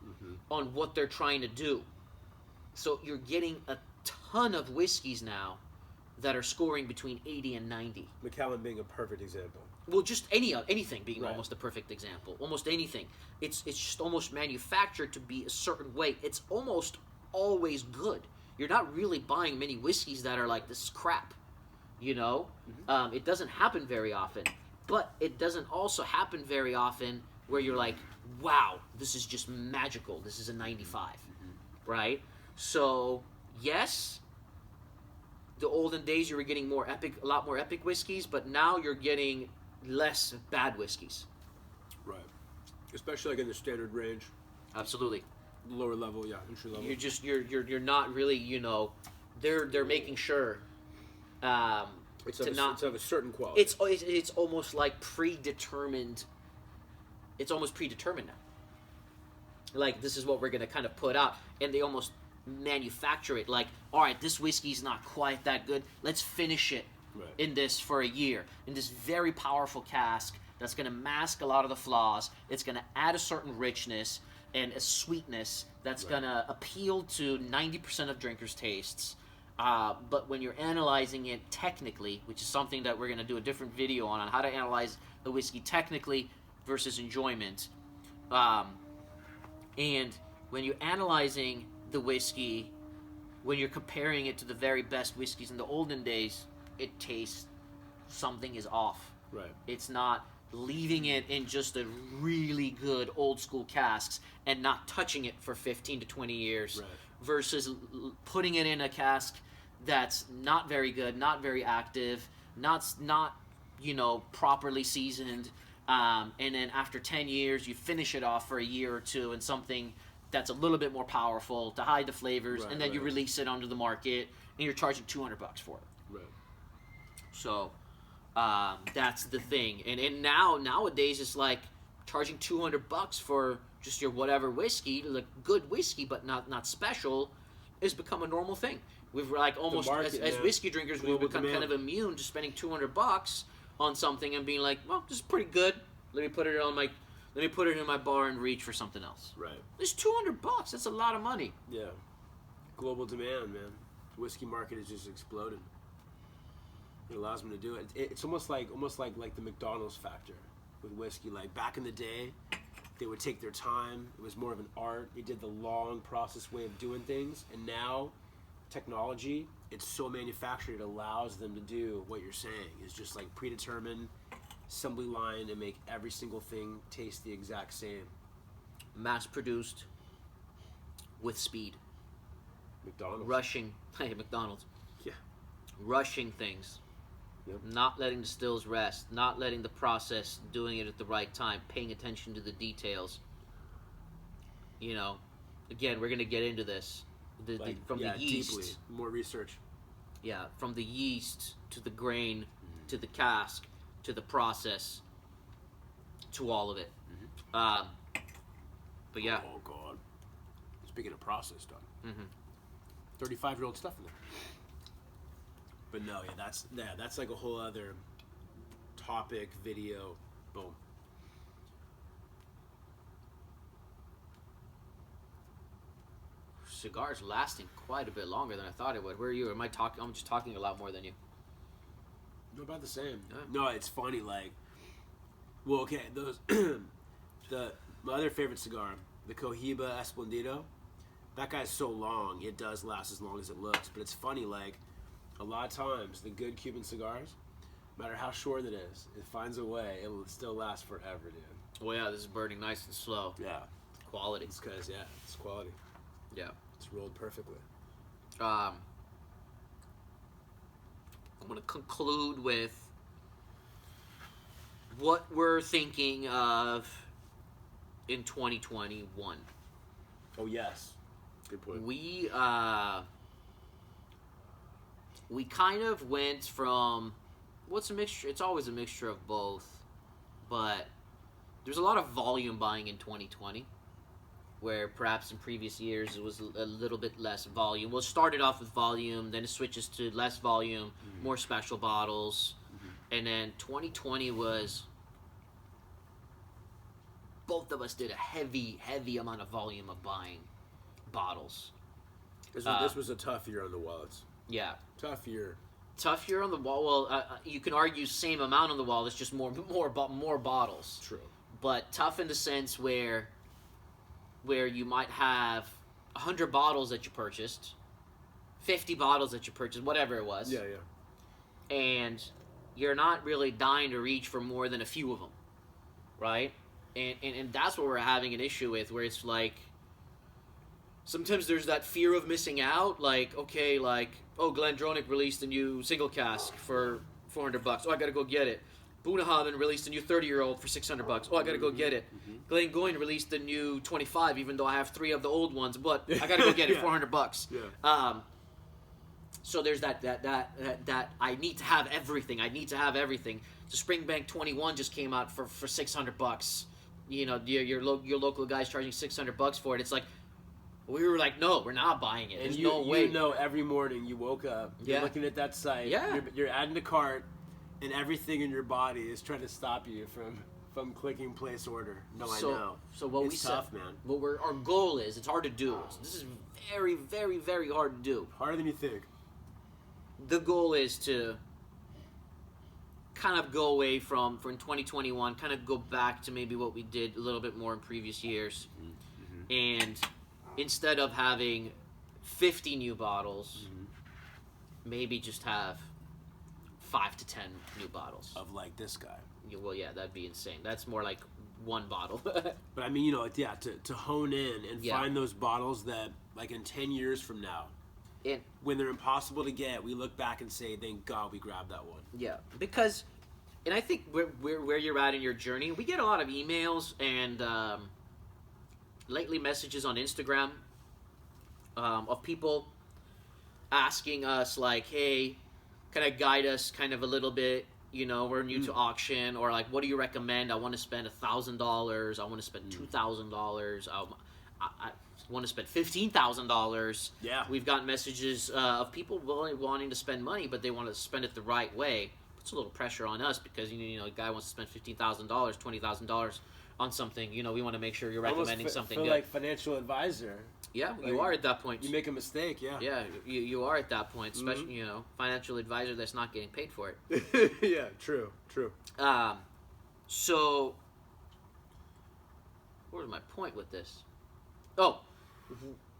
on what they're trying to do. So you're getting a ton of whiskeys now that are scoring between 80 and 90. Macallan being a perfect example. Well, just anything being almost a perfect example. Almost anything. It's just almost manufactured to be a certain way. It's almost always good. You're not really buying many whiskeys that are like, this is crap. It doesn't happen very often. But it doesn't also happen very often where you're like, wow, this is just magical. This is a 95. Right? So, yes, the olden days you were getting a lot more epic whiskeys, but now you're getting less bad whiskeys. Right. Especially like in the standard range. Absolutely. Lower level, entry level. You're not really, they're making sure it's of a certain quality. It's almost like predetermined. It's almost predetermined now. Like, this is what we're going to kind of put out, and they almost manufacture it like, all right, this whiskey's not quite that good, let's finish it in this for a year in this very powerful cask that's going to mask a lot of the flaws. It's going to add a certain richness and a sweetness that's going to appeal to 90% of drinkers' tastes, but when you're analyzing it technically, which is something that we're going to do a different video on how to analyze the whiskey technically versus enjoyment, and when you're analyzing the whiskey, when you're comparing it to the very best whiskeys in the olden days, it tastes something is off. Right. It's not leaving it in just a really good old school casks and not touching it for 15 to 20 years versus putting it in a cask that's not very good, not very active, not properly seasoned, and then after 10 years you finish it off for a year or two in something that's a little bit more powerful to hide the flavors, and then you release it onto the market, and you're charging $200 for it. Right. So that's the thing, and nowadays it's like charging $200 for just your whatever whiskey, like good whiskey, but not special, has become a normal thing. We've like almost as whiskey drinkers, we've become kind of immune to spending $200 on something and being like, well, this is pretty good. Let me put it in my bar and reach for something else. Right. It's $200. That's a lot of money. Yeah. Global demand, man. The whiskey market is just exploded. It allows them to do it. It's almost like the McDonald's factor with whiskey. Like back in the day, They would take their time. It was more of an art. They did the long process way of doing things. And now, technology, it's so manufactured, it allows them to do what you're saying. It's just like predetermined assembly line and make every single thing taste the exact same. Mass produced with speed. McDonald's. Rushing. Hey, McDonald's. Yeah. Rushing things. Yep. Not letting the stills rest. Not letting the process, doing it at the right time. Paying attention to the details. You know, again, we're going to get into this. From the yeast. Deeply. More research. Yeah, from the yeast to the grain to the cask to the process to all of it. But yeah. Oh, God. Speaking of process, Doug. 35-year-old stuff in there. But no, that's like a whole other topic, video. Boom. Cigars lasting quite a bit longer than I thought it would. Where are you? Am I talking? I'm just talking a lot more than you. You're about the same. Yeah. No, it's funny. Like, well, okay, those my other favorite cigar, the Cohiba Esplendido. That guy's so long, it does last as long as it looks. But it's funny, like, a lot of times the good Cuban cigars, no matter how short it is, it finds a way. It will still last forever, dude. Well, yeah, this is burning nice and slow. Yeah, Quality. it's because it's quality. Yeah. It's rolled perfectly. I'm going to conclude with what we're thinking of in 2021. Oh yes, good point. We kind of went from what's a mixture. It's always a mixture of both, but there's a lot of volume buying in 2020. Where perhaps in previous years it was a little bit less volume. Well, it started off with volume, then it switches to less volume, more special bottles, and then 2020 was, both of us did a heavy amount of volume of buying bottles. This was a tough year on the wallets. Yeah. Tough year. Tough year on the wall. Well, you can argue same amount on the wall, it's just more bottles. True. But tough in the sense where you might have 100 bottles that you purchased, 50 bottles that you purchased, whatever it was. Yeah. And you're not really dying to reach for more than a few of them, right? And that's what we're having an issue with, where it's like, sometimes there's that fear of missing out, like, okay, like, oh, Glendronach released a new single cask for $400. Oh, I gotta go get it. Bunnahabhain released a new 30-year-old for $600. Oh, I gotta go get it. Glengoyne released the new 25, even though I have 3 of the old ones, but I gotta go get it, $400. Yeah. So there's that I need to have everything. I need to have everything. The Springbank 21 just came out for $600. You know, your local guy's charging $600 for it. It's like, we were like, no, we're not buying it. There's no way. You know, every morning you woke up, you're looking at that site, you're adding to cart, and everything in your body is trying to stop you from clicking place order. No, I know. So what it's tough, man. What our goal is, it's hard to do. This is very, very, very hard to do. Harder than you think. The goal is to kind of go away from 2021, kind of go back to maybe what we did a little bit more in previous years. And instead of having 50 new bottles, maybe just have 5 to 10 new bottles. Of like this guy. Well, yeah, that'd be insane. That's more like one bottle. But I mean, you know, to hone in and find those bottles that, like, in 10 years from now, when they're impossible to get, we look back and say, thank God we grabbed that one. Yeah, because, and I think where you're at in your journey, we get a lot of emails and lately messages on Instagram of people asking us, like, hey, can I guide us kind of a little bit? You know, we're new to auction, or like, what do you recommend? I want to spend $1,000. I want to spend $2,000. I want to spend $15,000. Yeah, we've gotten messages of people wanting to spend money, but they want to spend it the right way. Puts a little pressure on us because you know, a guy wants to spend $15,000, $20,000 on something. You know, we want to make sure you're recommending something good. Like financial advisor. Yeah, you are at that point. You make a mistake, yeah. Yeah, you are at that point, especially, you know, financial advisor that's not getting paid for it. Yeah, true. So what was my point with this? Oh,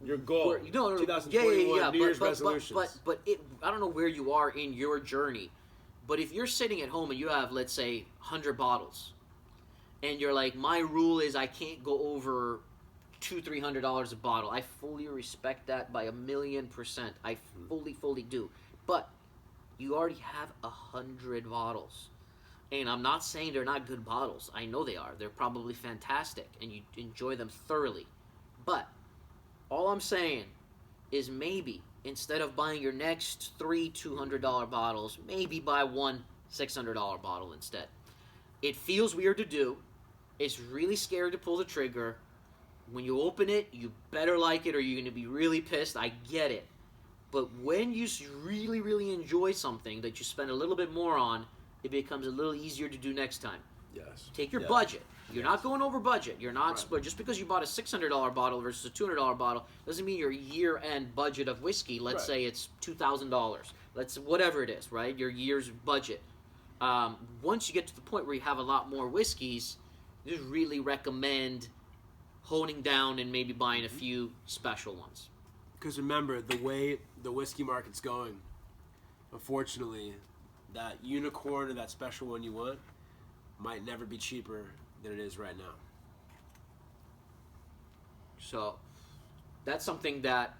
Your goal. No, 2021 New Year's resolutions. But I don't know where you are in your journey, but if you're sitting at home and you have, let's say, 100 bottles, and you're like, my rule is I can't go over $200-300 a bottle. I fully respect that by 1,000,000%. I fully do. But you already have 100 bottles. And I'm not saying they're not good bottles. I know they are. They're probably fantastic, and you enjoy them thoroughly. But all I'm saying is maybe instead of buying your next 3 $200 bottles, maybe buy one $600 bottle instead. It feels weird to do. It's really scary to pull the trigger. When you open it, you better like it or you're going to be really pissed. I get it. But when you really enjoy something that you spend a little bit more on, it becomes a little easier to do next time. Yes. Take your budget. You're not going over budget. You're not. But just because you bought a $600 bottle versus a $200 bottle doesn't mean your year-end budget of whiskey. Let's say it's $2,000. Whatever it is, right? Your year's budget. Once you get to the point where you have a lot more whiskeys, I just really recommend honing down and maybe buying a few special ones. Because remember, the way the whiskey market's going, unfortunately, that unicorn or that special one you want might never be cheaper than it is right now. So that's something that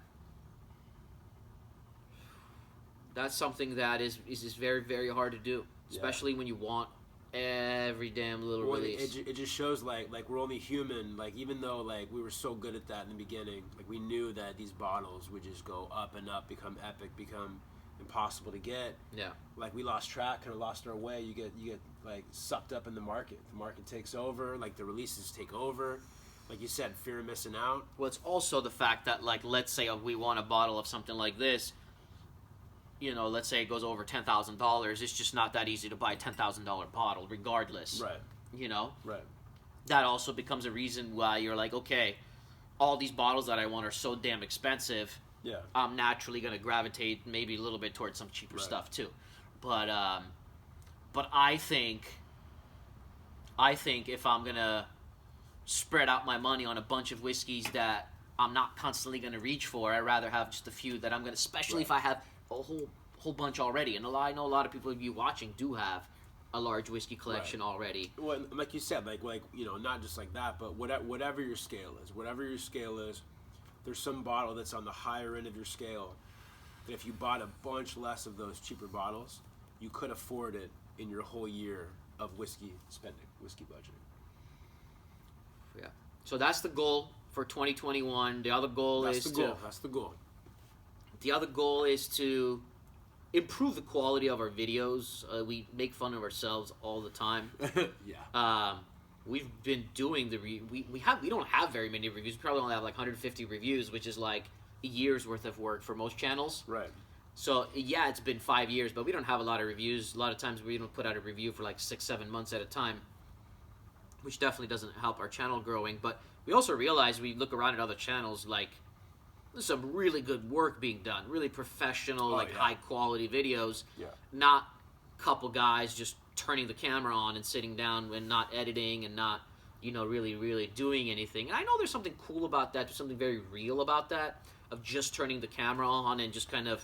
is very, very hard to do, especially when you want every damn little release. It just shows like we're only human. Like even though like we were so good at that in the beginning, like we knew that these bottles would just go up and up, become epic, become impossible to get. Yeah. Like we lost track, kind of lost our way. You get like sucked up in the market. The market takes over. Like the releases take over. Like you said, fear of missing out. Well, it's also the fact that like let's say we want a bottle of something like this. You know, let's say it goes over $10,000. It's just not that easy to buy a $10,000 bottle, regardless. Right. You know. Right. That also becomes a reason why you're like, okay, all these bottles that I want are so damn expensive. Yeah. I'm naturally going to gravitate maybe a little bit towards some cheaper stuff too. But I think if I'm going to spread out my money on a bunch of whiskeys that I'm not constantly going to reach for, I'd rather have just a few that I'm going to, especially if I have a whole bunch already. And I know a lot of people of you watching do have a large whiskey collection already. Well, like you said, like you know, not just like that, but whatever your scale is, there's some bottle that's on the higher end of your scale that if you bought a bunch less of those cheaper bottles, you could afford it in your whole year of whiskey spending, whiskey budgeting. Yeah. So that's the goal for 2021. The other goal That's the goal. The other goal is to improve the quality of our videos. We make fun of ourselves all the time. Yeah. We've been doing we don't have very many reviews. We probably only have like 150 reviews, which is like a year's worth of work for most channels. Right. So yeah, it's been 5 years, but we don't have a lot of reviews. A lot of times we don't put out a review for like 6-7 months at a time, which definitely doesn't help our channel growing. But we also realize we look around at other channels like. There's some really good work being done, really professional, high quality videos. Yeah. Not a couple guys just turning the camera on and sitting down and not editing and not, really doing anything. And I know there's something cool about that. There's something very real about that, of just turning the camera on and just kind of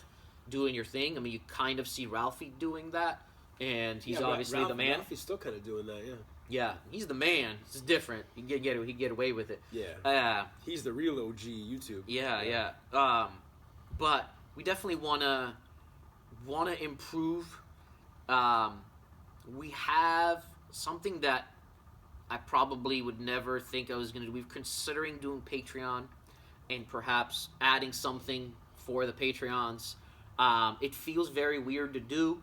doing your thing. I mean, you kind of see Ralphie doing that, and he's obviously the man. Ralphie's still kind of doing that, yeah. Yeah, he's the man. It's different. He get away with it. Yeah. He's the real OG YouTube. Yeah. But we definitely wanna improve. We have something that I probably would never think I was gonna do. We're considering doing Patreon and perhaps adding something for the Patreons. It feels very weird to do,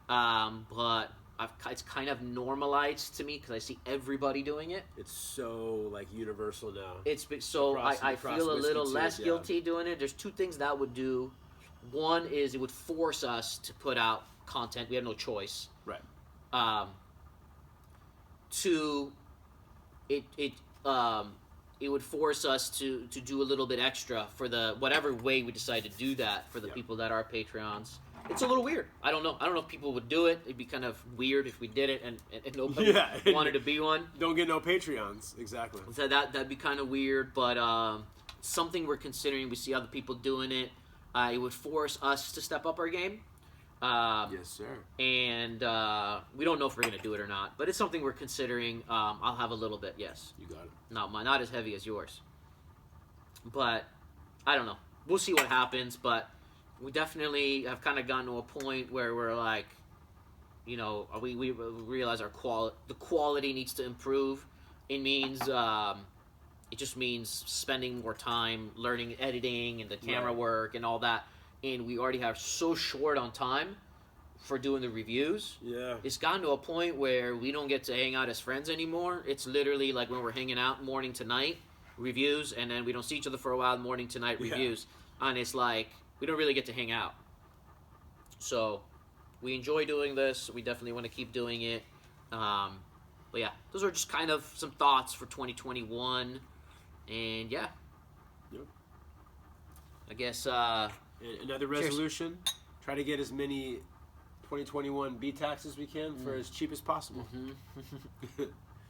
but it's kind of normalized to me because I see everybody doing it. It's so like universal now. I feel a little less guilty doing it. There's two things that would do. One is it would force us to put out content. We have no choice. Right. Two, it would force us to do a little bit extra for the whatever way we decide to do that for the people that are Patreons. it's a little weird. I don't know if people would do it. It'd be kind of weird if we did it and nobody wanted to be one. Don't get no Patreons. Exactly. So that'd be kind of weird, but something we're considering. We see other people doing it. It would force us to step up our game. Yes, sir. And we don't know if we're gonna do it or not, but it's something we're considering. I'll have a little bit, yes. You got it. Not as heavy as yours, but I don't know. We'll see what happens. But we definitely have kind of gotten to a point where we're like, you know, we realize the quality needs to improve. It means it just means spending more time learning editing and the camera work and all that. And we already have so short on time for doing the reviews. Yeah. It's gotten to a point where we don't get to hang out as friends anymore. It's literally like when we're hanging out morning to night, reviews, and then we don't see each other for a while, morning to night, reviews. And it's like, we don't really get to hang out. So, we enjoy doing this. We definitely want to keep doing it. But yeah, those are just kind of some thoughts for 2021. And yeah. Yep. I guess... Another resolution, try to get as many 2021 B taxes we can for as cheap as possible. Mm-hmm.